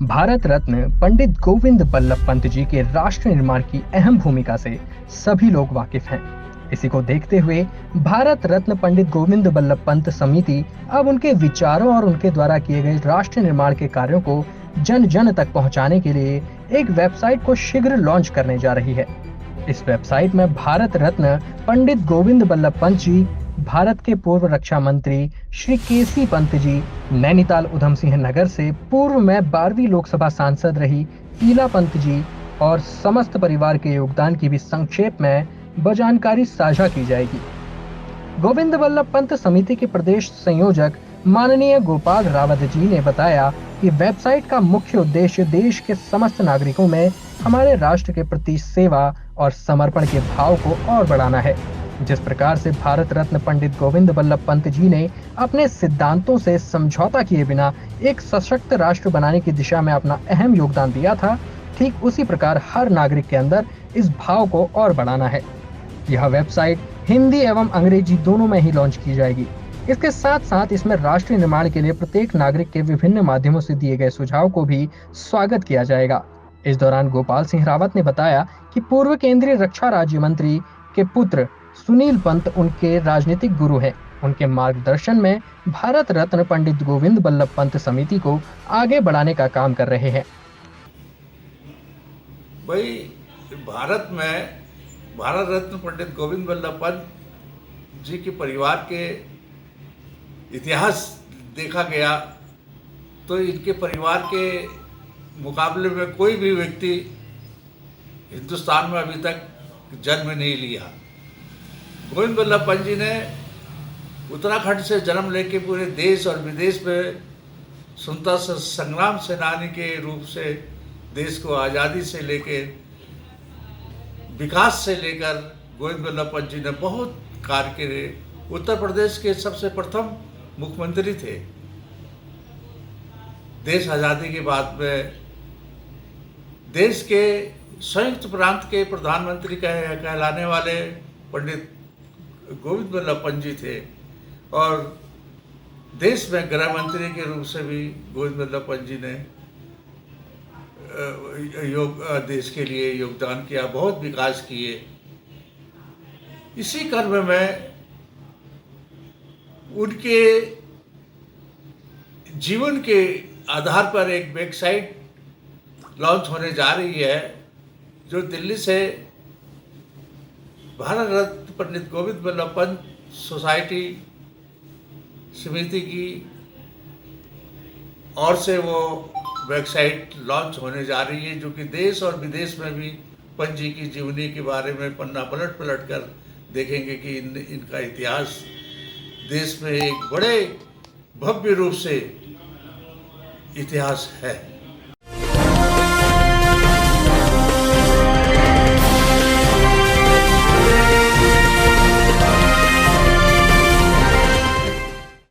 भारत रत्न पंडित गोविंद बल्लभ पंत जी के राष्ट्र निर्माण की अहम भूमिका से सभी लोग वाकिफ हैं। इसी को देखते हुए भारत रत्न पंडित गोविंद बल्लभ पंत समिति अब उनके विचारों और उनके द्वारा किए गए राष्ट्र निर्माण के कार्यों को जन जन तक पहुंचाने के लिए एक वेबसाइट को शीघ्र लॉन्च करने जा रही है। इस वेबसाइट में भारत रत्न पंडित गोविंद बल्लभ पंत जी, भारत के पूर्व रक्षा मंत्री श्री केसी पंत जी, नैनीताल उधम सिंह नगर से पूर्व में 12वीं लोकसभा सांसद रही ईला पंत जी और समस्त परिवार के योगदान की भी संक्षेप में जानकारी साझा की जाएगी। गोविंद बल्लभ पंत समिति के प्रदेश संयोजक माननीय गोपाल रावत जी ने बताया कि वेबसाइट का मुख्य उद्देश्य देश के समस्त नागरिकों में हमारे राष्ट्र के प्रति सेवा और समर्पण के भाव को और बढ़ाना है। जिस प्रकार से भारत रत्न पंडित गोविंद बल्लभ पंत जी ने अपने सिद्धांतों से समझौता किए बिना एक सशक्त राष्ट्र बनाने की दिशा में अपना अहम योगदान दिया था, ठीक उसी प्रकार हर नागरिक के अंदर इस भाव को और बढ़ाना है। यह वेबसाइट हिंदी एवं अंग्रेजी दोनों में ही लॉन्च की जाएगी। इसके साथ साथ इसमें राष्ट्र निर्माण के लिए प्रत्येक नागरिक के विभिन्न माध्यमों से दिए गए सुझाव को भी स्वागत किया जाएगा। इस दौरान गोपाल सिंह रावत ने बताया कि पूर्व केंद्रीय रक्षा राज्य मंत्री के पुत्र सुनील पंत उनके राजनीतिक गुरु हैं। उनके मार्गदर्शन में भारत रत्न पंडित गोविंद बल्लभ पंत समिति को आगे बढ़ाने का काम कर रहे हैं। भाई, भारत में भारत रत्न पंडित गोविंद बल्लभ पंत जी के परिवार के इतिहास देखा गया तो इनके परिवार के मुकाबले में कोई भी व्यक्ति हिंदुस्तान में अभी तक जन्म नहीं लिया। गोविंद बल्लभ पंत जी ने उत्तराखंड से जन्म लेके पूरे देश और विदेश में स्वतंत्रता संग्राम सेनानी के रूप से देश को आज़ादी से लेकर विकास से लेकर गोविंद बल्लभ पंत जी ने बहुत कार्य किए। उत्तर प्रदेश के सबसे प्रथम मुख्यमंत्री थे। देश आज़ादी के बाद में देश के संयुक्त प्रांत के प्रधानमंत्री कहलाने वाले पंडित गोविंद बल्लभ पंत जी थे और देश में गृह मंत्री के रूप से भी गोविंद बल्लभ पंत जी ने देश के लिए योगदान किया, बहुत विकास किए। इसी क्रम में उनके जीवन के आधार पर एक वेबसाइट लॉन्च होने जा रही है जो दिल्ली से भारत रत्न पंडित गोविंद बल्लभ पंत सोसाइटी समिति की ओर से वो वेबसाइट लॉन्च होने जा रही है, जो कि देश और विदेश में भी पंत जी की जीवनी के बारे में पन्ना पलट पलट कर देखेंगे कि इनका इतिहास देश में एक बड़े भव्य रूप से इतिहास है।